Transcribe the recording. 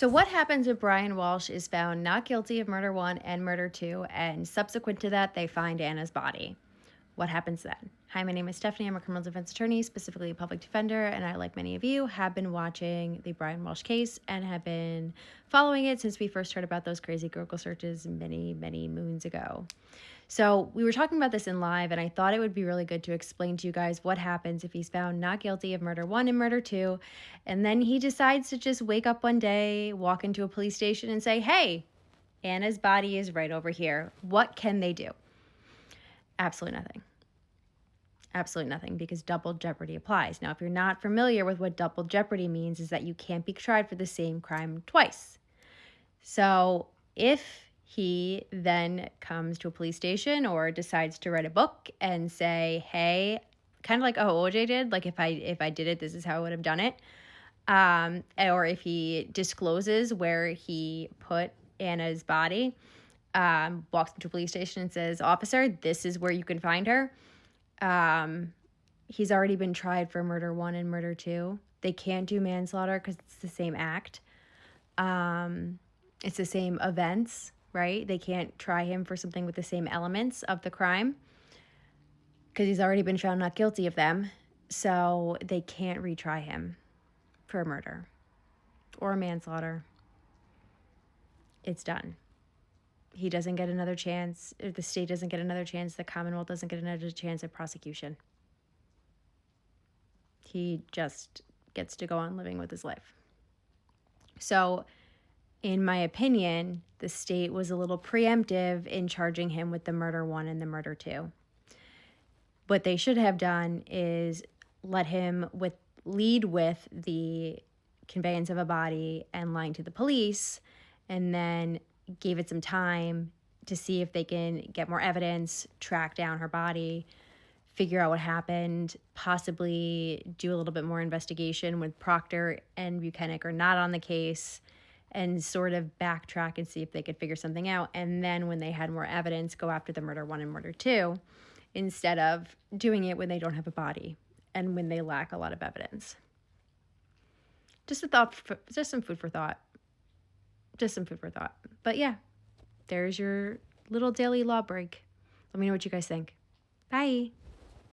So, what happens if Brian Walsh is found not guilty of murder one and murder two, and subsequent to that, they find Anna's body? What happens then? Hi, my name is Stephanie. I'm a criminal defense attorney, specifically a public defender, and I, like many of you, have been watching the Brian Walsh case and have been following it since we first heard about those crazy Google searches many, many moons ago. So we were talking about this in live, and I thought it would be really good to explain to you guys what happens if he's found not guilty of murder one and murder two, and then he decides to just wake up one day, walk into a police station, and say, hey, Anna's body is right over here. What can they do? Absolutely nothing. Absolutely nothing, because double jeopardy applies. Now, if you're not familiar with what double jeopardy means, is that you can't be tried for the same crime twice. So if he then comes to a police station or decides to write a book and say, hey, kind of like OJ did, like if I did it, this is how I would have done it. Or if he discloses where he put Anna's body, walks into a police station and says, officer, this is where you can find her. He's already been tried for murder one and murder two. They can't do manslaughter because it's the same act. It's the same events, right? They can't try him for something with the same elements of the crime because he's already been found not guilty of them. So they can't retry him for murder or manslaughter. It's done. He doesn't get another chance. The state doesn't get another chance. The Commonwealth doesn't get another chance at prosecution. He just gets to go on living with his life. So, in my opinion, the state was a little preemptive in charging him with the murder one and the murder two. What they should have done is let him lead with the conveyance of a body and lying to the police, and then gave it some time to see if they can get more evidence, track down her body, figure out what happened, possibly do a little bit more investigation when Proctor and Buchanan are not on the case, and sort of backtrack and see if they could figure something out. And then when they had more evidence, go after the murder one and murder two, instead of doing it when they don't have a body and when they lack a lot of evidence. Just some food for thought. Just some food for thought. But yeah, there's your little daily law break. Let me know what you guys think. Bye.